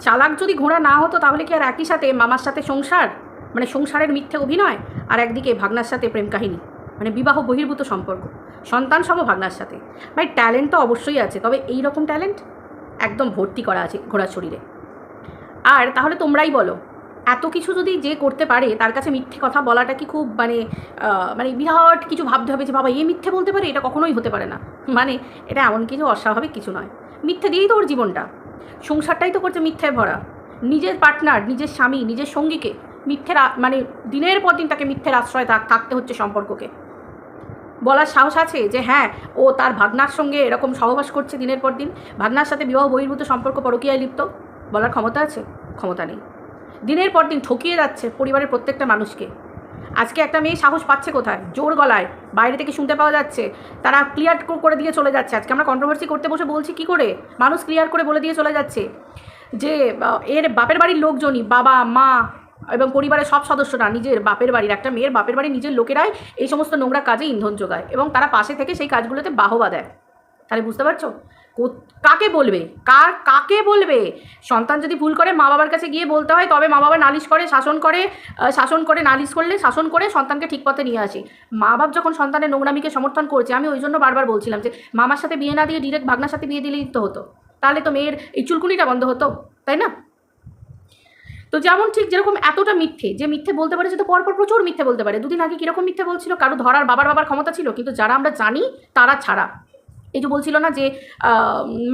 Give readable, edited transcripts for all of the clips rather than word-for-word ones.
চালাক যদি ঘোড়া না হতো তাহলে কি আর একই সাথে মামার সাথে সংসার, মানে সংসারের মিথ্যে অভিনয়, আর একদিকে ভাগনার সাথে প্রেম কাহিনী, মানে বিবাহ বহির্ভূত সম্পর্ক, সন্তান সম ভাগনার সাথে। ভাই ট্যালেন্ট তো অবশ্যই আছে, তবে এই রকম ট্যালেন্ট একদম ভর্তি করা আছে ঘোড়ার শরীরে। আর তাহলে তোমরাই বলো, এত কিছু যদি যে করতে পারে তার কাছে মিথ্যে কথা বলাটা কি খুব মানে মানে বিরাট কিছু ভাবতে হবে যে বাবা এ মিথ্যে বলতে পারে, এটা কখনোই হতে পারে না। মানে এটা এমন কিছু অস্বাভাবিক কিছু নয়, মিথ্যে দিয়েই তো ওর জীবনটা, সংসারটাই তো করছে মিথ্যেয় ভরা। নিজের পার্টনার, নিজের স্বামী, নিজের সঙ্গীকে মিথ্যের মানে দিনের পর দিন তাকে মিথ্যের আশ্রয় থাকতে হচ্ছে সম্পর্ককে। বলার সাহস আছে যে হ্যাঁ ও তার ভাগনার সঙ্গে এরকম সহবাস করছে দিনের পর দিন, ভাগনার সাথে বিবাহ বহির্ভূত সম্পর্ক, পরকীয়ায় লিপ্ত? বলার ক্ষমতা আছে? ক্ষমতা নেই। দিনের পর দিন ঠকিয়ে যাচ্ছে পরিবারের প্রত্যেকটা মানুষকে। আজকে একটা মেয়ে সাহস পাচ্ছে কোথায়? জোর গলায় বাইরে থেকে শুনতে পাওয়া যাচ্ছে, তারা ক্লিয়ার করে দিয়ে চলে যাচ্ছে। আজকে আমরা কন্ট্রোভার্সি করতে বসে বলছি কি করে, মানুষ ক্লিয়ার করে বলে দিয়ে চলে যাচ্ছে যে এর বাপের বাড়ির লোকজনই, বাবা মা এবং পরিবারের সব সদস্যরা, নিজের বাপের বাড়ির, একটা মেয়ের বাপের বাড়ির নিজের লোকেরাই এই সমস্ত নোংরা কাজে ইন্ধন যোগায় এবং তারা পাশে থেকে সেই কাজগুলোতে বাহবা দেয়। তাহলে বুঝতে পারছো কাকে বলবে, কাকে বলবে? সন্তান যদি ভুল করে মা বাবার কাছে গিয়ে বলতে হয়, তবে মা বাবা নালিশ করে, শাসন করে নালিশ করলে শাসন করে সন্তানকে ঠিক পথে নিয়ে আসে। মা বাপ যখন সন্তানের নোংরামিকে সমর্থন করছে, আমি ওই জন্য বারবার বলছিলাম যে মামার সাথে বিয়ে না দিয়ে ডিরেক্ট ভাগনার সাথে বিয়ে দিলেই তো হতো, তাহলে তো মেয়ের এই চুলকুনিটা বন্ধ হতো, তাই না? তো যেমন ঠিক যেরকম এতটা মিথ্যে, যে মিথ্যে বলতে পারে, সে তো পরপর প্রচুর মিথ্যে বলতে পারে। দুদিন আগে কীরকম মিথ্যে বলছিল, কারো ধরার বাবার ক্ষমতা ছিল, কিন্তু যারা আমরা জানি তারা ছাড়া। এই যে বলছিল না যে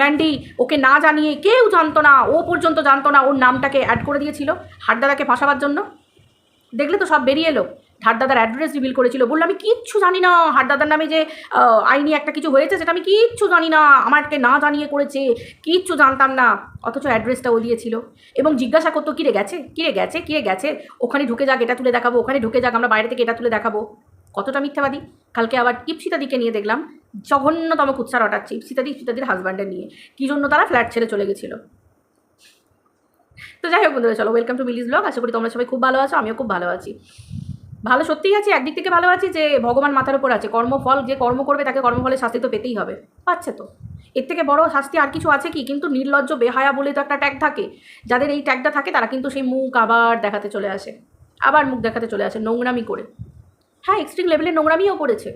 ম্যান্ডি ওকে না জানিয়ে, কেউ জানতো না, ও পর্যন্ত জানতো না, ওর নামটাকে অ্যাড করে দিয়েছিল হাড্ডাদাকে ফাঁসাবার জন্য। দেখলে তো সব বেরিয়ে এলো। হাড্ডাদার অ্যাড্রেস রিভিল করেছিল, বললো আমি কিচ্ছু জানি না, হাড্ডাদার নামে যে আইনি একটা কিছু হয়েছে সেটা আমি কিচ্ছু জানি না, আমাকে না জানিয়ে করেছে, কিচ্ছু জানতাম না। অথচ অ্যাড্রেসটা ও দিয়েছিল এবং জিজ্ঞাসা করতো কিরে গেছে, কিরে গেছে, কিরে গেছে, ওখানে ঢুকে যাক এটা তুলে দেখাবো, ওখানে ঢুকে যাক আমরা বাইরে থেকে এটা তুলে দেখাবো। কতটা মিথ্যাবাদী। কালকে আবার ইপসিতাদিকে নিয়ে দেখলাম জঘন্যতম কুৎসা রটাচ্ছে, ইপসিতাদির হাজব্যান্ডের নিয়ে, কী জন্য তারা ফ্ল্যাট ছেড়ে চলে গেছিলো। তো যাই হোক বন্ধুরা, চলো ওয়েলকাম টু মিলিস ব্লগ। আশা করি তোমরা সবাই খুব ভালো আছো, আমিও খুব ভালো আছি। ভালো সত্যিই আছি, একদিক থেকে ভালো আছি যে ভগবান মাথার উপর আছে, কর্মফল, যে কর্ম করবে তাকে কর্মফলের শাস্তি তো পেতেই হবে, পাচ্ছে তো। এর থেকে বড় শাস্তি আর কিছু আছে কি? কিন্তু নির্লজ্জ বেহায়া বলে তো একটা ট্যাগ থাকে, যাদের এই ট্যাগটা থাকে তারা কিন্তু সেই মুখ আবার দেখাতে চলে আসে, আবার মুখ দেখাতে চলে আসে নোংরামি করে। হ্যাঁ, এক্সট্রিম লেভেলের নোংরামিও করেছে,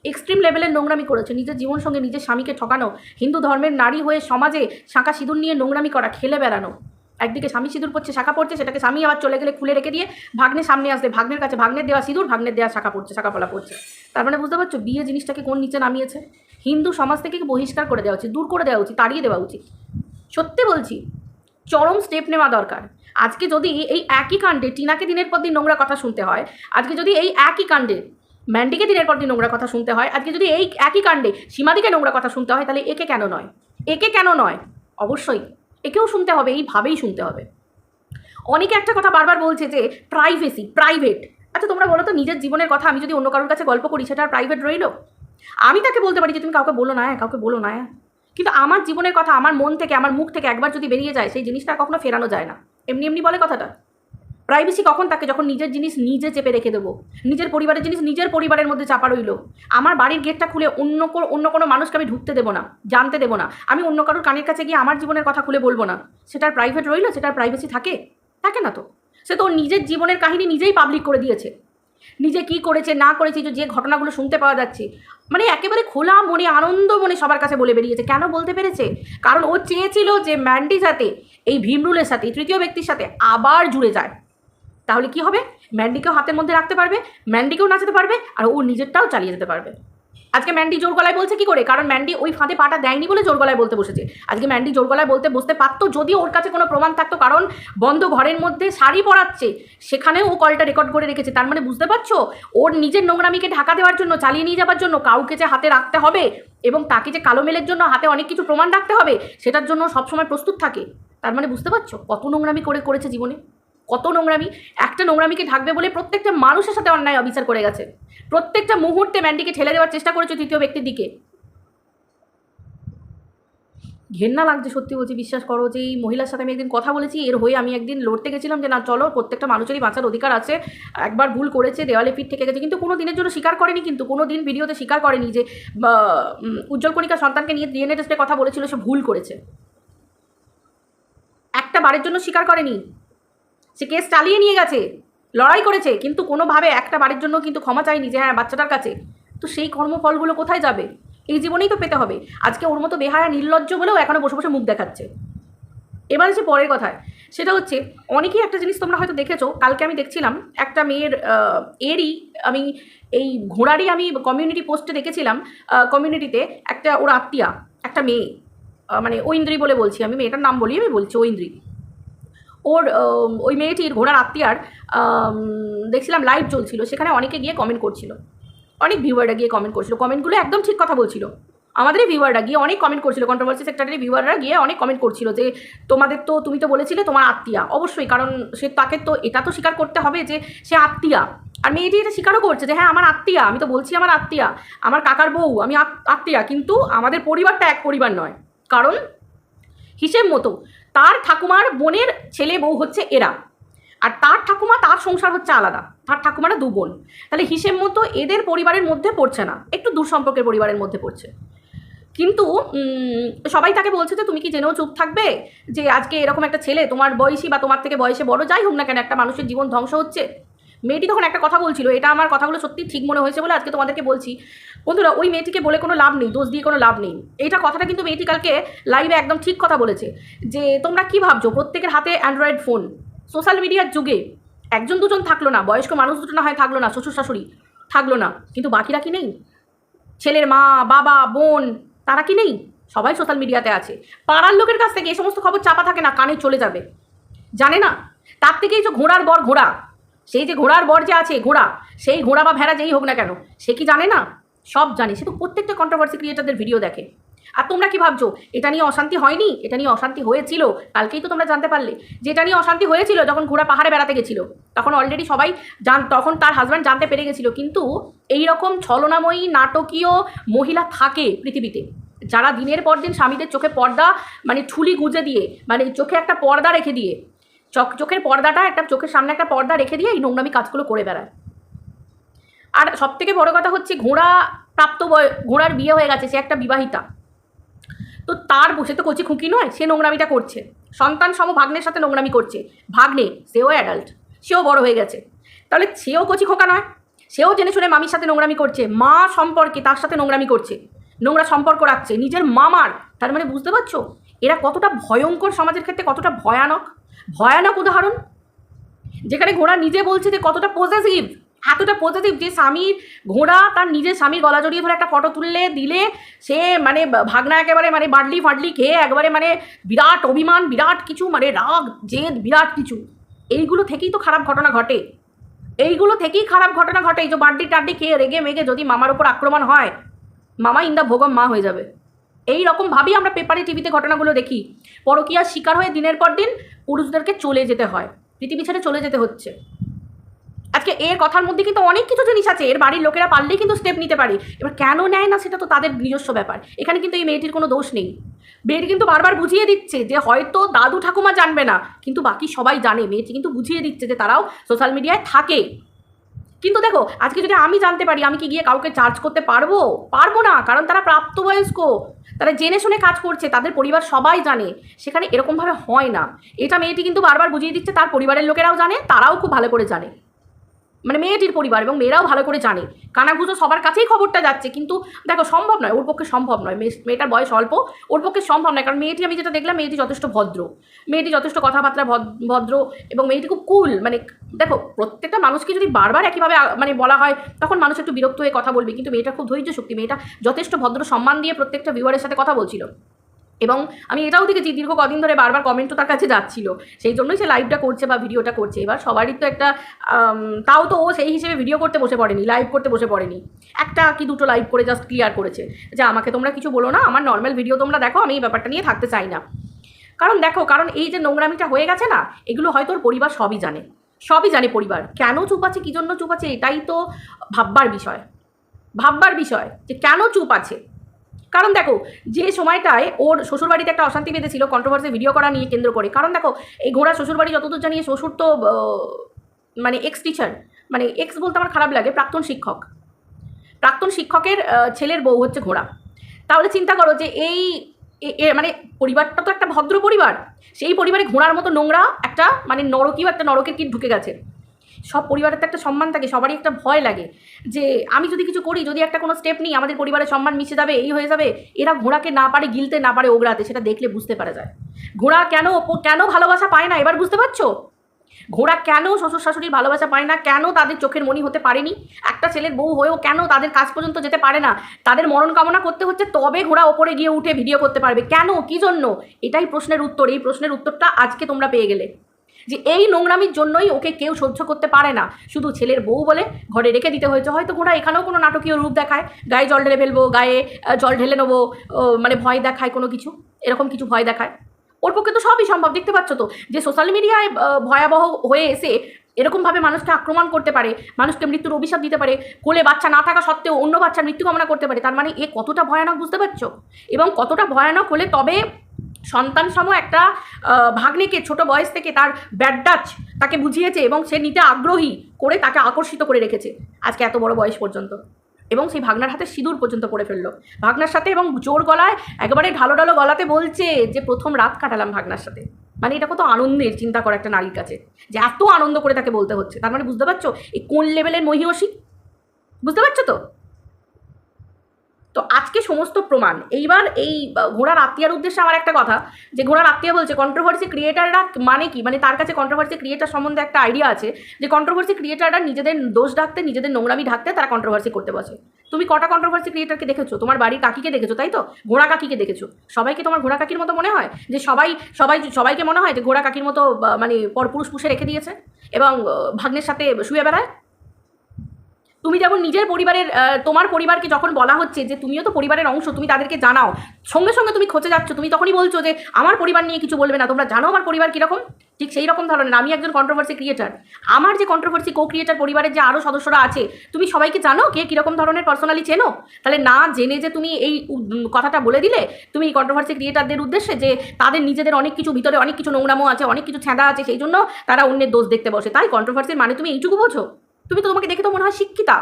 এক্সট্রিম লেভেলের নোংরামি করেছে, নিজের জীবন সঙ্গে নিজের স্বামীকে ঠকানো, হিন্দু ধর্মের নারী হয়ে সমাজে শাঁখা সিঁদুর নিয়ে নোংরামি করা, খেলে বেড়ানো। একদিকে স্বামী সিঁদুর পড়ছে, শাখা পড়ছে, সেটাকে স্বামী আবার চলে গেলে খুলে রেখে দিয়ে ভাগ্নের সামনে আসলে ভাগ্নের কাছে ভাগ্নের দেওয়া সিঁদুর, ভাগ্নের দেওয়া শাখা পড়ছে, শাখা পলা পড়ছে। তার মানে বুঝতে পারছো বিয়ে জিনিসটাকে কোন নিচে নামিয়েছে। হিন্দু সমাজ থেকে বহিষ্কার করে দেওয়া উচিত, দূর করে দেওয়া উচিত, তাড়িয়ে দেওয়া উচিত। সত্যি বলছি, চরম স্টেপ নেওয়া দরকার। আজকে যদি এই একই কাণ্ডে টিনাকে দিনের পর দিন নোংরা কথা শুনতে হয়, আজকে যদি এই একই কাণ্ডে ম্যান্ডিকে দিনের পর দিন নোংরা কথা শুনতে হয়, আজকে যদি এই একই কাণ্ডে সীমাদিকে নোংরা কথা শুনতে হয়, তাহলে একে কেন নয়? একে কেন নয়? অবশ্যই একেও শুনতে হবে, এইভাবেই শুনতে হবে। অনেকে একটা কথা বারবার বলছে যে প্রাইভেসি, প্রাইভেট। আচ্ছা তোমরা বলো তো, নিজের জীবনের কথা আমি যদি অন্য কারোর কাছে গল্প করি, সেটা আর প্রাইভেট রইল? আমি তাকে বলতে পারি যে তুমি কাউকে বলো না, কাউকে বলো না, কিন্তু আমার জীবনের কথা আমার মন থেকে, আমার মুখ থেকে একবার যদি বেরিয়ে যায়, সেই জিনিসটা কখনো ফেরানো যায় না। এমনি এমনি বলে কথাটা। প্রাইভেসি কখন থাকে? যখন নিজের জিনিস নিজে চেপে রেখে দেবো, নিজের পরিবারের জিনিস নিজের পরিবারের মধ্যে চাপা রইল। আমার বাড়ির গেটটা খুলে অন্য কোনো মানুষকে আমি ঢুকতে দেবো না, জানতে দেবো না। আমি অন্য কারোর কানের কাছে গিয়ে আমার জীবনের কথা খুলে বলবো না। সেটার প্রাইভেট রইল? সেটার প্রাইভেসি থাকে? থাকে না তো। সে তো নিজের জীবনের কাহিনী নিজেই পাবলিক করে দিয়েছে, নিজে কি করেছে না করেছে, যে ঘটনাগুলো শুনতে পাওয়া যাচ্ছে, মানে একেবারে খোলা মনে, আনন্দ মনে সবার কাছে বলে বেরিয়েছে। কেন বলতে পেরেছে? কারণ ও চেয়েছিল যে ম্যান্ডি যাতে এই ভীমরুলের সাথে, তৃতীয় ব্যক্তির সাথে আবার জুড়ে যায়। তাহলে কি হবে? ম্যান্ডিকেও হাতের মধ্যে রাখতে পারবে, ম্যান্ডিকেও নাচাতে পারবে, আর ও নিজেরটাও চালিয়ে যেতে পারবে। আজকে ম্যান্ডি জোর গলায় বলছে কি করে? কারণ ম্যান্ডি ওই ফাঁদে পাটা দেয়নি বলে জোর গলায় বলতে বসেছে। আজকে ম্যান্ডি জোর গলায় বসতে পারতো যদি ওর কাছে কোনো প্রমাণ থাকতো, কারণ বন্ধ ঘরের মধ্যে শাড়ি পরাচ্ছে, সেখানেও ও কলটা রেকর্ড করে রেখেছে। তার মানে বুঝতে পারছো, ওর নিজের নোংরামিকে ঢাকা দেওয়ার জন্য, চালিয়ে নিয়ে যাওয়ার জন্য কাউকে যে হাতে রাখতে হবে, এবং তাকে যে কালো মেলের জন্য হাতে অনেক কিছু প্রমাণ রাখতে হবে, সেটার জন্য সবসময় প্রস্তুত থাকে। তার মানে বুঝতে পারছো কত নোংরামি করেছে জীবনে, কত নোংরামি। একটা নোংরামিকে ঢাকবে বলে প্রত্যেকটা মানুষের সাথে অন্যায় অবিচার করে গেছে, প্রত্যেকটা মুহূর্তে ম্যান্ডিকে ঠেলে দেওয়ার চেষ্টা করেছে তৃতীয় ব্যক্তির দিকে। ঘেন্না লাগছে সত্যি বলছি, বিশ্বাস করো যে এই মহিলার সাথে আমি একদিন কথা বলেছি, এর হয়ে আমি একদিন লড়তে গেছিলাম যে না চলো, প্রত্যেকটা মানুষেরই বাঁচার অধিকার আছে, একবার ভুল করেছে, দেওয়ালে পিঠ থেকে গেছে, কিন্তু কোনো দিনের জন্য স্বীকার করেনি, কিন্তু কোনো দিন ভিডিওতে স্বীকার করেনি যে উজ্জ্বল কণিকা সন্তানকে নিয়ে ডিএনএ টেস্টের কথা বলেছিল, সে ভুল করেছে। একটা বারের জন্য স্বীকার করেনি, সে কেস চালিয়ে নিয়ে গেছে, লড়াই করেছে, কিন্তু কোনোভাবে একটা বারের জন্য কিন্তু ক্ষমা চায়নি যে হ্যাঁ বাচ্চাটার কাছে। তো সেই কর্মফলগুলো কোথায় যাবে? এই জীবনেই তো পেতে হবে। আজকে ওর মতো বেহায়া নির্লজ্জ বলেও এখনও বসে বসে মুখ দেখাচ্ছে। এবার যে পরের কথায়, সেটা হচ্ছে অনেকেই একটা জিনিস তোমরা হয়তো দেখেছো, কালকে আমি দেখছিলাম একটা মেয়ের আমি এই ঘোড়ারই আমি কমিউনিটি পোস্টে দেখেছিলাম, কমিউনিটিতে একটা ওর আত্মীয়া একটা মেয়ে, মানে ঐন্দ্রী বলে বলছি আমি, মেয়েটার নাম বলি আমি, বলছি ঐন্দ্রী। ওর ওই মেয়েটির ঘোড়ার আত্মীয়ার দেখছিলাম লাইভ চলছিল, সেখানে অনেকে গিয়ে কমেন্ট করছিল, অনেক ভিউয়াররা গিয়ে কমেন্ট করছিল, কমেন্টগুলো একদম ঠিক কথা বলছিল। আমাদেরই ভিউয়াররা গিয়ে অনেক কমেন্ট করছিল, কন্ট্রোভার্সি সেক্টরের ভিউয়াররা গিয়ে অনেক কমেন্ট করছিল যে তুমি তো বলেছিলে তোমার আত্মীয়া, অবশ্যই, কারণ তাকে তো এটা তো স্বীকার করতে হবে যে সে আত্মীয়া। আর মেয়েটি এটা স্বীকারও করছে যে হ্যাঁ আমার আত্মীয়া, আমি তো বলছি আমার আত্মীয়া, আমার কাকার বউ, আমি আত্মীয়া, কিন্তু আমাদের পরিবারটা এক পরিবার নয়। কারণ হিসেব মতো তার ঠাকুমার বোনের ছেলে বউ হচ্ছে এরা, আর তার ঠাকুমা তার সংসার হচ্ছে আলাদা, তার ঠাকুমারা 2 বোন। তাহলে হিসেব মতো এদের পরিবারের মধ্যে পড়ছে না, একটু দূর সম্পর্কের পরিবারের মধ্যে পড়ছে। কিন্তু সবাই তাকে বলছে যে তুমি কি জেনেও চুপ থাকবে যে আজকে এরকম একটা ছেলে তোমার বয়সী বা তোমার থেকে বয়সে বড় যাই হোক না কেন, একটা মানুষের জীবন ধ্বংস হচ্ছে। মেয়েটি তখন একটা কথা বলছিল, এটা আমার কথাগুলো সত্যি ঠিক মনে হয়েছে বলে আজকে তোমাদেরকে বলছি। বন্ধুরা, ওই মেয়েটিকে বলে কোনো লাভ নেই, দোষ দিয়ে কোনো লাভ নেই। এইটা কথাটা কিন্তু মেয়েটি কালকে লাইভে একদম ঠিক কথা বলেছে যে তোমরা কি ভাবছো প্রত্যেকের হাতে অ্যান্ড্রয়েড ফোন, সোশ্যাল মিডিয়ার যুগে 1-2জন থাকলো না, বয়স্ক মানুষ দুটো না হয় থাকলো না, শ্বশুর শাশুড়ি থাকলো না, কিন্তু বাকিরা কি নেই? ছেলের মা, বাবা, বোন, তারা কি নেই? সবাই সোশ্যাল মিডিয়াতে আছে। পাড়ার লোকের কাছ থেকে এই সমস্ত খবর চাপা থাকে না, কানে চলে যাবে, জানে না? তার থেকেই যে ঘোড়ার বর ঘোড়া, সেই যে ঘোড়ার বর যে আছে ঘোড়া, সেই ঘোড়া বা ভেড়া যেই হোক না কেন, সে কি জানে না? সব জানে, সে তো প্রত্যেকটা কন্ট্রোভার্সি ক্রিয়েটারদের ভিডিও দেখে। আর তোমরা কি ভাবছো এটা নিয়ে অশান্তি হয়নি? এটা নিয়ে অশান্তি হয়েছিল, কালকেই তো তোমরা জানতে পারলে যে এটা নিয়ে অশান্তি হয়েছিল যখন ঘোড়া পাহাড়ে বেড়াতে গেছিল। তখন অলরেডি সবাই তখন তার হাজব্যান্ড জানতে পেরে গেছিলো। কিন্তু এই রকম ছলনাময়ী নাটকীয় মহিলা থাকে পৃথিবীতে, যারা দিনের পর দিন স্বামীদের চোখে পর্দা, মানে ঠুলি গুঁজে দিয়ে, মানে চোখে একটা পর্দা রেখে দিয়ে, চোখের পর্দাটা একটা, চোখের সামনে একটা পর্দা রেখে দিয়ে এই নোংরামি কাজগুলো করে বেড়ায়। আর সবথেকে বড় কথা হচ্ছে ঘোড়ার বিয়ে হয়ে গেছে, সে একটা বিবাহিতা, তো তার বসে তো কচি খুঁকি নয়, সে নোংরামিটা করছে, সন্তান সম ভাগ্নের সাথে নোংরামি করছে। ভাগ্নে সেও অ্যাডাল্ট, সেও বড় হয়ে গেছে, তাহলে সেও কচি খোকা নয়? সেও জেনে শুনে মামির সাথে নোংরামি করছে, মা সম্পর্কে তার সাথে নোংরামি করছে, নোংরা সম্পর্ক রাখছে নিজের মামার। তার মানে বুঝতে পারছো এরা কতটা ভয়ঙ্কর, সমাজের ক্ষেত্রে কতটা ভয়ানক উদাহরণ। যেখানে ঘোড়া নিজে বলছে যে কতটা পজেসিভ, এতটা পজেসিভ যে ঘোড়া তার নিজের স্বামীর গলা জড়িয়ে ধরে একটা ফটো দিলে সে মানে ভাগনা একেবারে মানে বাডলি খেয়ে একবারে মানে বিরাট অভিমান, বিরাট কিছু মানে রাগ জেদ, বিরাট কিছু। এইগুলো থেকেই তো খারাপ ঘটনা ঘটে, এই যে বাড্ডি টাড্ডি খেয়ে রেগে মেগে যদি মামার ওপর আক্রমণ হয়, মামা ইন্দা ভোগম মা হয়ে যাবে। এই রকমভাবেই আমরা পেপারে টিভিতে ঘটনাগুলো দেখি। পরকীয়ার শিকার হয়ে দিনের পর দিন পুরুষদেরকে চলে যেতে হয়, পৃথিবী ছেড়ে চলে যেতে হচ্ছে। আজকে এর কথার মধ্যে কিন্তু অনেক কিছু জিনিস আছে, এর বাড়ির লোকেরা পারলেই কিন্তু স্টেপ নিতে পারে। এবার কেন নেয় না সেটা তো তাদের নিজস্ব ব্যাপার, এখানে কিন্তু এই মেয়েটির কোনো দোষ নেই। মেয়েটি কিন্তু বারবার বুঝিয়ে দিচ্ছে যে হয়তো দাদু ঠাকুমা জানবে না, কিন্তু বাকি সবাই জানে। মেয়েটি কিন্তু বুঝিয়ে দিচ্ছে যে তারাও সোশ্যাল মিডিয়ায় থাকে। কিন্তু দেখো আজকে যদি আমি জানতে পারি, আমি কি গিয়ে কাউকে চার্জ করতে পারবো না, কারণ তারা প্রাপ্তবয়স্ক, তারা জেনে শুনে কাজ করছে, তাদের পরিবার সবাই জানে। সেখানে এরকমভাবে হয় না, এটা মেয়েটি কিন্তু বারবার বুঝিয়ে দিচ্ছে। তার পরিবারের লোকেরাও জানে, তারাও খুব ভালো করে জানে, মানে মেয়েটির পরিবার এবং মেয়েরাও ভালো করে জানে। কানাঘুষো সবার কাছেই খবরটা যাচ্ছে, কিন্তু দেখো সম্ভব নয়, ওর পক্ষে সম্ভব নয়। মেয়েটার বয়স অল্প, ওর পক্ষে সম্ভব নয়। কারণ মেয়েটি, আমি যেটা দেখলাম, মেয়েটি যথেষ্ট ভদ্র, মেয়েটি যথেষ্ট কথাবার্তা ভদ্র, এবং মেয়েটি খুব কুল। মানে দেখো প্রত্যেকটা মানুষকে যদি বারবার একইভাবে মানে বলা হয়, তখন মানুষ একটু বিরক্ত হয়ে কথা বলবে। কিন্তু মেয়েটা খুব ধৈর্য শক্তি, মেয়েটা যথেষ্ট ভদ্র, সম্মান দিয়ে প্রত্যেকটা ভিউয়ারের সাথে কথা বলছিল। এবং আমি এটাও দেখেছি দীর্ঘ কদিন ধরে বারবার কমেন্টও তার কাছে যাচ্ছিল, সেই জন্যই সে লাইভটা করছে বা ভিডিওটা করছে। এবার সবারই তো একটা তাও তো ও সেই হিসেবে ভিডিও করতে বসে পড়েনি, লাইভ করতে বসে পড়েনি, একটা কি দুটো লাইভ করে জাস্ট ক্লিয়ার করেছে যে আমাকে তোমরা কিছু বলো না, আমার নর্মাল ভিডিও তোমরা দেখো, আমি এই ব্যাপারটা নিয়ে থাকতে চাই না। কারণ এই যে নোংরামিটা হয়ে গেছে না, এগুলো হয়তো ওর পরিবার সবই জানে পরিবার। কেন চুপ আছে, কী জন্য চুপ আছে, এটাই তো ভাববার বিষয় যে কেন চুপ আছে। কারণ দেখো যে সময়টায় ওর শ্বশুরবাড়িতে একটা অশান্তি বেঁধেছিল কন্ট্রোভার্সি ভিডিও করা নিয়ে কেন্দ্র করে, কারণ দেখো এই ঘোড়া শ্বশুরবাড়ি যতদূর জানিয়ে, শ্বশুর তো মানে এক্স টিচার, মানে এক্স বলতে আমার খারাপ লাগে, প্রাক্তন শিক্ষকের ছেলের বউ হচ্ছে ঘোড়া। তাহলে চিন্তা করো যে মানে পরিবারটা তো একটা ভদ্র পরিবার, সেই পরিবারে ঘোড়ার মতো নোংরা একটা মানে নরকীয় একটা নরকের কীট ঢুকে গেছে। সব পরিবারের তো একটা সম্মান থাকে, সবারই একটা ভয় লাগে যে আমি যদি কিছু করি, যদি একটা কোনো স্টেপ নিই, আমাদের পরিবারের সম্মান মিশে যাবে, এই হয়ে যাবে। এরা ঘোড়াকে না পারে গিলতে, না পারে ওগড়াতে, সেটা দেখলে বুঝতে পারা যায়। ঘোড়া কেন ভালোবাসা পায় না, এবার বুঝতে পারছো? ঘোড়া কেন শ্বশুর শাশুড়ির ভালোবাসা পায় না, কেন তাদের চোখের মণি হতে পারেনি, একটা ছেলের বউ হয়েও কেন তাদের কাজ পর্যন্ত যেতে পারে না, তাদের মরণ কামনা করতে হচ্ছে তবে ঘোড়া ওপরে গিয়ে উঠে ভিডিও করতে পারবে, কেন, কী জন্য? এটাই প্রশ্নের উত্তর। এই প্রশ্নের উত্তরটা আজকে তোমরা পেয়ে গেলে, যে এই নোংরামির জন্যই ওকে কেউ সহ্য করতে পারে না, শুধু ছেলের বউ বলে ঘরে রেখে দিতে হয়েছে। হয়তো ঘোড়া এখানেও কোনো নাটকীয় রূপ দেখায়, গায়ে জল ঢেলে ফেলবো, গায়ে জল ঢেলে নেবো, মানে ভয় দেখায়, কোনো কিছু এরকম কিছু ভয় দেখায়। ওর পক্ষে তো সবই সম্ভব। দেখতে পাচ্ছ তো যে সোশ্যাল মিডিয়ায় ভয়াবহ হয়ে এসে এরকমভাবে মানুষকে আক্রমণ করতে পারে, মানুষকে মৃত্যুর অভিশাপ দিতে পারে, কোলে বাচ্চা না থাকা সত্ত্বেও অন্য বাচ্চার মৃত্যু কামনা করতে পারে। তার মানে এ কতটা ভয়ানক, বুঝতে পারছো? এবং কতটা ভয়ানক হলে তবে সন্তান সম একটা ভাগ্নেকে ছোট বয়স থেকে তার ব্যাড টাচ তাকে বুঝিয়েছে এবং সে নিতে আগ্রহী করে তাকে আকর্ষিত করে রেখেছে আজকে এত বড় বয়স পর্যন্ত, এবং সেই ভাগনার হাতে সিঁদুর পর্যন্ত পরে ফেললো ভাগনার সাথে, এবং জোর গলায় একেবারে ঢালো ঢালো গলাতে বলছে যে প্রথম রাত কাটালাম ভাগনার সাথে। মানে এটা কত আনন্দের, চিন্তা করে একটা নারীর কাছে যে এত আনন্দ করে তাকে বলতে হচ্ছে। তার মানে বুঝতে পারছো এই কোন লেভেলের মহিষী, বুঝতে পারছো তো? তো আজকে সমস্ত প্রমাণ। এইবার এই ঘোড়ার আত্মীয়ার উদ্দেশ্যে আমার একটা কথা, যে ঘোড়ার আত্মীয়া বলছে কন্ট্রোভার্সি ক্রিয়েটাররা মানে কি, মানে তার কাছে কন্ট্রোভার্সি ক্রিয়েটার সম্বন্ধে একটা আইডিয়া আছে যে কন্ট্রোভার্সি ক্রিয়েটাররা নিজেদের দোষ ঢাকতে, নিজেদের নোংরামি ঢাকতে তারা কন্ট্রোভার্সি করতে বসে। তুমি কটা কন্ট্রোভার্সি ক্রিয়েটারকে দেখেছো? তোমার বাড়ির কাকিকে দেখেছো, তাই তো? ঘোড়া কাকিকে দেখেছো। সবাইকে তোমার ঘোড়া কাকির মতো মনে হয়? যে সবাইকে মনে হয় যে ঘোড়া কাকির মতো মানে পরপুরুষ পুষে রেখে দিয়েছে এবং ভাগ্নের সাথে শুয়ে বেড়ায়? তুমি যেমন নিজের পরিবারের, তোমার পরিবারকে যখন বলা হচ্ছে যে তুমিও তো পরিবারের অংশ, তুমি তাদেরকে জানাও, সঙ্গে সঙ্গে তুমি খোঁজে যাচ্ছ, তুমি তখনই বলছো যে আমার পরিবার নিয়ে কিছু বলবে না, তোমরা জানো আমার পরিবার কীরকম। ঠিক সেই রকম ধরনের আমি একজন কন্ট্রোভার্সি ক্রিয়েটার, আমার যে কন্ট্রোভার্সি কো ক্রিয়েটার পরিবারের যে আরও সদস্যরা আছে, তুমি সবাইকে জানো কে কীরকম ধরনের পার্সোনালি চেনো? তাহলে না জেনে যে তুমি এই কথাটা বলে দিলে তুমি কন্ট্রোভার্সি ক্রিয়েটারদের উদ্দেশ্যে যে তাদের নিজেদের অনেক কিছু ভিতরে, অনেক কিছু নোংরামো আছে, অনেক কিছু ছেঁদা আছে, সেই জন্য তারা অন্যের দোষ দেখতে বসে। তাই কন্ট্রোভার্সির মানে তুমি এইটুকু বোঝো? তুমি তো, তোমাকে দেখে তো মনে হয় শিক্ষিতা,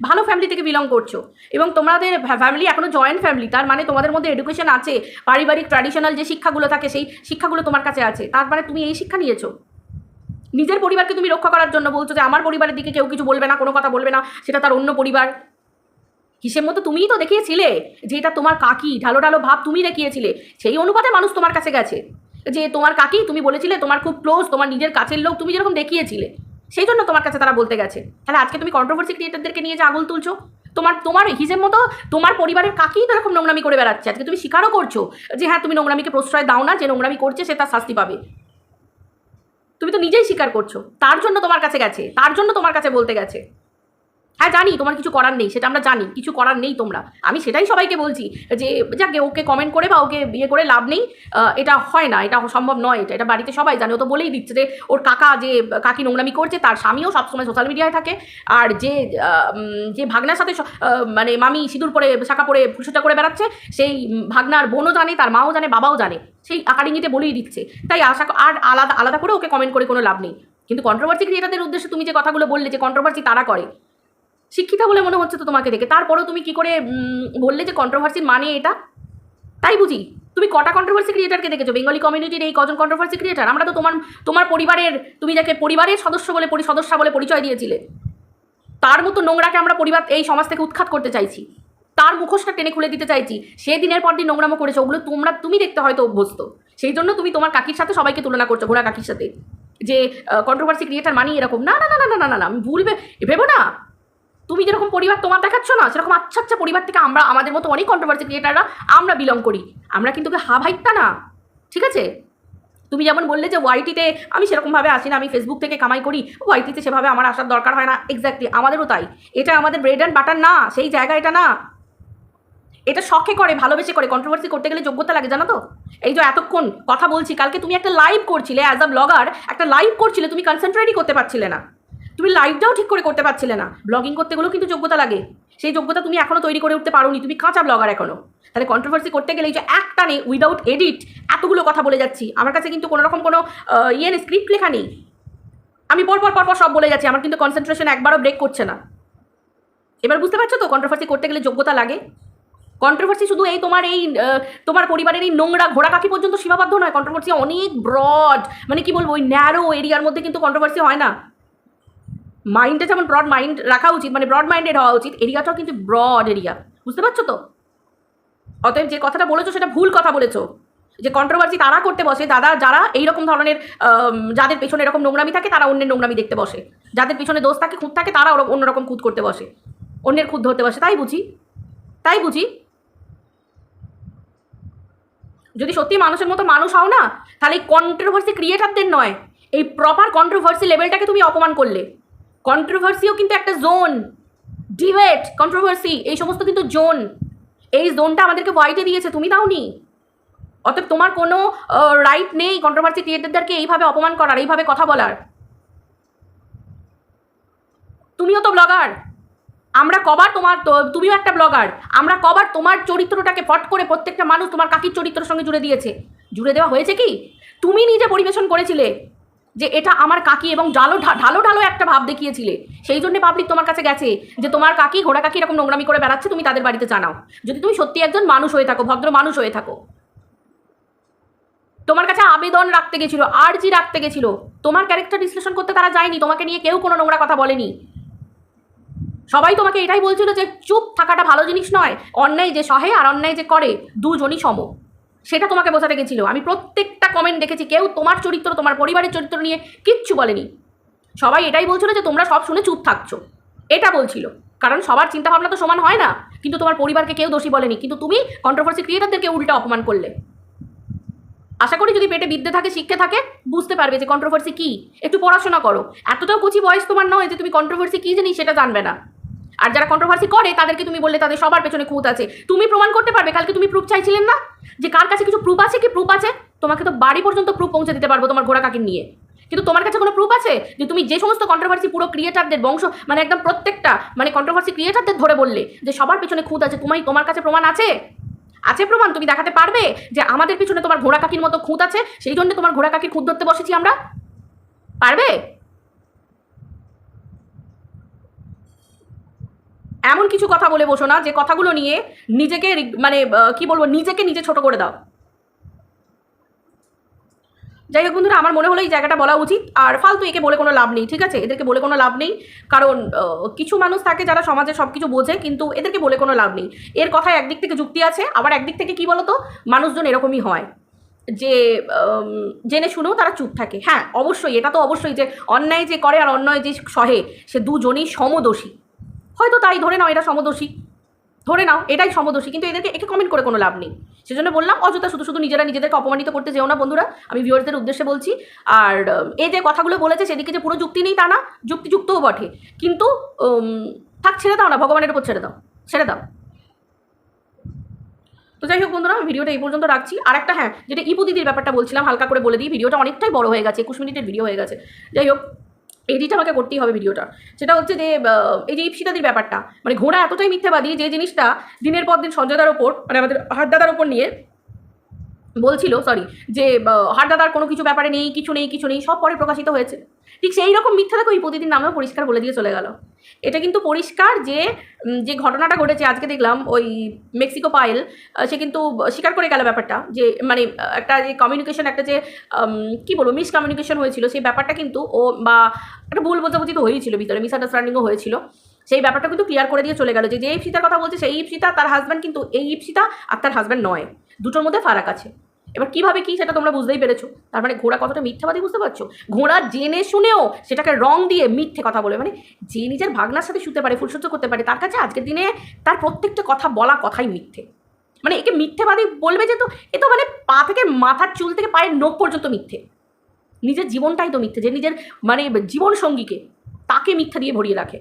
ভালো ফ্যামিলি থেকে বিলং করছো, এবং তোমাদের ফ্যামিলি এখনো জয়েন্ট ফ্যামিলি, তার মানে তোমাদের মধ্যে এডুকেশন আছে, পারিবারিক ট্র্যাডিশনাল যে শিক্ষাগুলো থাকে সেই শিক্ষাগুলো তোমার কাছে আছে। তার মানে তুমি এই শিক্ষা নিয়েছো। নিজের পরিবারকে তুমি রক্ষা করার জন্য বলছো যে আমার পরিবারের দিকে কেউ কিছু বলবে না, কোনো কথা বলবে না, সেটা তার অন্য পরিবার। হিসেব মতো তুমিই তো দেখিয়েছিলে যে এটা তোমার কাকি, ঢালো ঢালো ভাব তুমি দেখিয়েছিলে, সেই অনুপাতে মানুষ তোমার কাছে গেছে। যে তোমার কাকি, তুমি বলেছিলে তোমার খুব ক্লোজ, তোমার নিজের কাছের লোক, তুমি যেরকম দেখিয়েছিলে, সেই জন্য তোমার কাছে তারা বলতে গেছে। তাহলে আজকে তুমি কন্ট্রোভার্সি ক্রিয়েটারদেরকে নিয়ে যে আঙুল তুলছো, তোমার হিসেব মতো তোমার পরিবারের কাকিই তো এরকম নোংরামি করে বেড়াচ্ছে। আজকে তুমি স্বীকারও করছো যে হ্যাঁ তুমি নোংরামিকে প্রশ্রয় দাও না, যে নোংরামি করছে সে তার শাস্তি পাবে। তুমি তো নিজেই স্বীকার করছো, তার জন্য তোমার কাছে গেছে, তার জন্য তোমার কাছে বলতে গেছে। হ্যাঁ জানি তোমার কিছু করার নেই, সেটা আমরা জানি, কিছু করার নেই তোমরা। আমি সেটাই সবাইকে বলছি যে যাকে ওকে কমেন্ট করে বা ওকে বিয়ে করে লাভ নেই, এটা হয় না, এটা সম্ভব নয়, এটা বাড়িতে সবাই জানে। ও তো বলেই দিচ্ছে যে ওর কাকা, যে কাকি নোংরামি করছে, তার স্বামীও সবসময় সোশ্যাল মিডিয়ায় থাকে, আর যে ভাগনার সাথে মানে মামি সিঁদুর পরে শাঁখা পরে ফুলসজ্জা করে বেড়াচ্ছে, সেই ভাগনার বোনও জানে, তার মাও জানে, বাবাও জানে, সেই আকারিঙ্গিতে বলেই দিচ্ছে। তাই আর আলাদা আলাদা করে ওকে কমেন্ট করে কোনো লাভ নেই। কিন্তু কন্ট্রোভার্সি ক্রিয়েটারদের উদ্দেশ্যে তুমি যে কথাগুলো বললে যে কন্ট্রোভার্সি তারা করে, শিক্ষিতা বলে মনে হচ্ছে তো তোমাকে দেখে, তারপরেও তুমি কি করে বললে যে কন্ট্রোভার্সির মানে এটা? তাই বুঝি? তুমি কটা কন্ট্রোভার্সি ক্রিয়েটারকে দেখেছো? বেঙ্গলি কমিউনিটির এই কজন কন্ট্রোভার্সি ক্রিয়েটার? আমরা তো তোমার পরিবারের, তুমি যাকে পরিবারের সদস্যা বলে পরিচয় দিয়েছিলে, তার মতো নোংরাকে আমরা পরিবার, এই সমাজ থেকে উৎখাত করতে চাইছি, তার মুখোশটা টেনে খুলে দিতে চাইছি। সে দিনের পর দিন নোংরামো করেছে, ওগুলো তুমি দেখতে হয়তো অভ্যস্ত, সেই জন্য তুমি তোমার কাকির সাথে সবাইকে তুলনা করছো, ঘোড়া কাকির সাথে, যে কন্ট্রোভার্সি ক্রিয়েটার মানি এরকম। না না না না না না না, আমি ভুলবে ভেবো না। তুমি যেরকম পরিবার তোমার দেখাচ্ছ না, সেরকম আচ্ছা আচ্ছা পরিবার থেকে আমরা, আমাদের মতো অনেক কন্ট্রোভার্সি ক্রিয়েটাররা আমরা বিলং করি। আমরা কিন্তু হাভাইটটা না, ঠিক আছে? তুমি যেমন বললে যে ওয়াইটিতে আমি সেরকমভাবে আসি না, আমি ফেসবুক থেকে কামাই করি, ওয়াইটিতে সেভাবে আমার আসার দরকার হয় না। এক্স্যাক্টলি আমাদেরও তাই, এটা আমাদের ব্রেড অ্যান্ড বাটার না, সেই জায়গা এটা না। এটা শখে করে, ভালোবেসে করে। কন্ট্রোভার্সি করতে গেলে যোগ্যতা লাগে, জানো তো? এই যে এতক্ষণ কথা বলছি, কালকে তুমি একটা লাইভ করছিলে, অ্যাজ আ ব্লগার একটা লাইভ করছিলে, তুমি কনসেন্ট্রেটই করতে পারছিলে না, তুমি লাইভটাও ঠিক করে করতে পারছিলে না। ব্লগিং করতে গেলেও কিন্তু যোগ্যতা লাগে, সেই যোগ্যতা তুমি এখনও তৈরি করে উঠতে পারোনি, তুমি কাঁচা ব্লগার এখনও। তাহলে কন্ট্রোভার্সি করতে গেলে এই যে একটা নেই, উইদাউট এডিট এতগুলো কথা বলে যাচ্ছি, আমার কাছে কিন্তু কোনো রকম কোনো স্ক্রিপ্ট লেখা নেই, আমি পরপর সব বলে যাচ্ছি, আমার কিন্তু কনসেন্ট্রেশন একবারও ব্রেক করছে না। এবার বুঝতে পারছো তো কন্ট্রোভার্সি করতে গেলে যোগ্যতা লাগে? কন্ট্রোভার্সি শুধু এই তোমার এই তোমার পরিবারের এই নোংরা ঘোড়া কাকি পর্যন্ত সীমাবদ্ধ নয়, কন্ট্রোভার্সি অনেক ব্রড, মানে কি বলবো, ওই ন্যারো এরিয়ার মধ্যে কিন্তু কন্ট্রোভার্সি হয় না। মাইন্ডে যেমন ব্রড মাইন্ড রাখা উচিত, মানে ব্রড মাইন্ডেড হওয়া উচিত, এরিয়াটাও কিন্তু ব্রড এরিয়া, বুঝতে পারছো তো? অতএব যে কথাটা বলেছো সেটা ভুল কথা বলেছো, যে কন্ট্রোভার্সি তারা করতে বসে দাদা যারা এইরকম ধরনের যাদের পেছনে এরকম নোংরামি থাকে তারা অন্যের নোংরামি দেখতে বসে, যাদের পেছনে দোষ থাকে খুঁত থাকে তারা অন্যরকম খুঁত করতে বসে, অন্যের খুঁত ধরতে বসে, তাই বুঝি। যদি সত্যি মানুষের মতো মানুষ হও না, তাহলে এই কন্ট্রোভার্সি ক্রিয়েটারদের নয়, এই প্রপার কন্ট্রোভার্সি লেভেলটাকে তুমি অপমান করলে। কন্ট্রোভার্সিও কিন্তু একটা জোন, ডিবেট, কন্ট্রোভার্সি এই সমস্ত কিন্তু জোন, এই জোনটা আমাদেরকে হোয়াইটে দিয়েছে, তুমি দাওনি। অতএব তোমার কোনো রাইট নেই কন্ট্রোভার্সি ক্রিয়েটারদেরকে এইভাবে অপমান করার, এইভাবে কথা বলার। তুমিও তো ব্লগার, আমরা কবার তুমিও একটা ব্লগার, আমরা কবার তোমার চরিত্রটাকে ফট করে প্রত্যেকটা মানুষ তোমার কাকির চরিত্রের সঙ্গে জুড়ে দিয়েছে। জুড়ে দেওয়া হয়েছে কি? তুমি নিজে পরিবেশন করেছিলে যে এটা আমার কাকি, এবং ঢালো একটা ভাব দেখিয়েছিলে, সেই জন্য পাবলিক তোমার কাছে গেছে যে তোমার কাকি ঘোড়া কাকি এরকম নোংরামি করে বেড়াচ্ছে, তুমি তাদের বাড়িতে জানাও। যদি তুমি সত্যি একজন মানুষ হয়ে থাকো, ভদ্র মানুষ হয়ে থাকো, তোমার কাছে আবেদন রাখতে গেছিল, আর্জি রাখতে গেছিল, তোমার ক্যারেক্টার বিশ্লেষণ করতে তারা যায়নি, তোমাকে নিয়ে কেউ কোনো নোংরা কথা বলেনি। সবাই তোমাকে এটাই বলছিল যে চুপ থাকাটা ভালো জিনিস নয়, অন্যায় যে সহে আর অন্যায় যে করে দুজনই সম, সেটা তোমাকে বোঝাতে গেছিল। আমি প্রত্যেকটা কমেন্ট দেখেছি, কেউ তোমার চরিত্র তোমার পরিবারের চরিত্র নিয়ে কিচ্ছু বলেনি। সবাই এটাই বলছিল যে তোমরা সব শুনে চুপ থাকছো, এটা বলছিল, কারণ সবার চিন্তাভাবনা তো সমান হয় না। কিন্তু তোমার পরিবারকে কেউ দোষী বলেনি, কিন্তু তুমি কন্ট্রোভার্সি ক্রিয়েটারদেরকে উল্টা অপমান করলে। আশা করি যদি পেটে বিদ্যে থাকে, শিক্ষা থাকে, বুঝতে পারবে যে কন্ট্রোভার্সি কি। একটু পড়াশোনা করো, এতটাও কচি বয়স তোমার নয় যে তুমি কন্ট্রোভার্সি কি জিনিস সেটা জানবে না। আর যারা কন্ট্রোভার্সি করে তাদেরকে তুমি বললে তাদের সবার পেছনে খুঁত আছে, তুমি প্রমাণ করতে পারবে। কালকে তুমি প্রুফ চাইছিলেন না, যে কার কাছে কিছু প্রুফ আছে, কি প্রুফ আছে? তোমাকে তো বাড়ি পর্যন্ত প্রুফ পৌঁছে দিতে পারবো তোমার ঘোড়া কাকির নিয়ে, কিন্তু তোমার কাছে কোনো প্রুফ আছে যে তুমি যে সমস্ত কন্ট্রোভার্সি পুরো ক্রিয়েটারদের বংশ, মানে একদম প্রত্যেকটা মানে কন্ট্রোভার্সি ক্রিয়েটারদের ধরে বললে যে সবার পেছনে খুঁত আছে, তোমার কাছে প্রমাণ আছে? আছে প্রমাণ? তুমি দেখাতে পারবে যে আমাদের পিছনে তোমার ঘোড়া কাকির মতো খুঁত আছে, সেই জন্য তোমার ঘোড়া কাকির খুঁত ধরতে বসেছি আমরা? পারবে? এমন কিছু কথা বলে বসো না যে কথাগুলো নিয়ে নিজেকে মানে কি বলবো, নিজেকে নিজে ছোট করে দাও। যাই হোক বন্ধুরা, আমার মনে হলো এই জায়গাটা বলা উচিত। আর ফালতু একে বলে কোনো লাভ নেই, ঠিক আছে? এদেরকে বলে কোনো লাভ নেই, কারণ কিছু মানুষ থাকে যারা সমাজে সব কিছু বোঝে, কিন্তু এদেরকে বলে কোনো লাভ নেই। এর কথায় একদিক থেকে যুক্তি আছে, আবার একদিক থেকে কি বলতো, মানুষজন এরকমই হয় যে জেনে শুনেও তারা চুপ থাকে। হ্যাঁ অবশ্যই, এটা তো অবশ্যই যে অন্যায় যে করে আর অন্যায় যে সহে, সে দুজনই সমদোষী। হয়তো তাই ধরে নাও এরা সমদোষী, ধরে নাও এটাই সমদোষী, কিন্তু একে কমেন্ট করে কোনো লাভ নেই। সেজন্য বললাম, অযথা শুধু নিজেরা নিজেদেরকে অপমানিত করতে যেও না বন্ধুরা, আমি ভিউয়ারদের উদ্দেশ্যে বলছি। আর এই যে কথাগুলো বলেছে সেদিকে যে পুরো যুক্তি নেই তা না, যুক্তিযুক্তও বটে, কিন্তু থাক, ছেড়ে দাও না, ভগবানের উপর ছেড়ে দাও। তো যাই হোক বন্ধুরা, আমি ভিডিওটা এই পর্যন্ত রাখছি। আর একটা হ্যাঁ, যেটা ইপু দিদির ব্যাপারটা বলছিলাম, হালকা করে বলে দিই, ভিডিওটা অনেকটাই বড় হয়ে গেছে, 21 মিনিটের ভিডিও হয়ে গেছে। যাই হোক, এডিট আমাকে করতেই হবে ভিডিওটা। সেটা হচ্ছে যে এই যে ইপসিতাদির ব্যাপারটা, মানে ঘোড়া এতটাই মিথ্যাবাদী যে জিনিসটা দিনের পর দিন সঞ্জয়দার ওপর, মানে আমাদের হাড্ডাদার ওপর নিয়ে বলছিল, সরি, যে হাড্ডাদার কোনো কিছু ব্যাপারে নেই, কিছু নেই, সব পরে প্রকাশিত হয়েছে। ঠিক সেই রকম মিথ্যা দেখো এই প্রতিদিন নামেও পরিষ্কার বলে দিয়ে চলে গেল। এটা কিন্তু পরিষ্কার যে ঘটনাটা ঘটেছে আজকে দেখলাম, ওই মেক্সিকো পায়েল, সে কিন্তু স্বীকার করে গেল ব্যাপারটা, যে মানে একটা যে কমিউনিকেশন, একটা যে কী বলবো, মিসকমিউনিকেশন হয়েছিল, সেই ব্যাপারটা কিন্তু বা একটা ভুল বোঝাবুঝি তো হয়েছিল, ভিতরে মিসআন্ডারস্ট্যান্ডিংও হয়েছিল। সেই ব্যাপারটা কিন্তু ক্লিয়ার করে দিয়ে চলে গেল যে ইপসিতার কথা বলছে সেই ইপসিতা, তার হাজব্যান্ড কিন্তু এই ইপসিতা আর তার হাজব্যান্ড নয়, দুটোর মধ্যে ফারাক আছে। এবার কীভাবে কী সেটা তোমরা বুঝতেই পেরেছো। তার মানে ঘোড়া কতটা মিথ্যাবাদী বুঝতে পারছো? ঘোড়া জেনে শুনেও সেটাকে রং দিয়ে মিথ্যে কথা বলে, মানে যে নিজের ভাগনার সাথে শুতে পারে, ফুলসহ্য করতে পারে, তার কাছে আজকের দিনে তার প্রত্যেকটা কথা বলা কথাই মিথ্যে। মানে একে মিথ্যেবাদী বলবে যে, তো এ তো মানে পা থেকে মাথার চুল থেকে পায়ের নখ পর্যন্ত মিথ্যে। নিজের জীবনটাই তো মিথ্যে, যে নিজের মানে জীবন সঙ্গীকে তাকে মিথ্যা দিয়ে ভরিয়ে রাখে।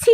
ছি।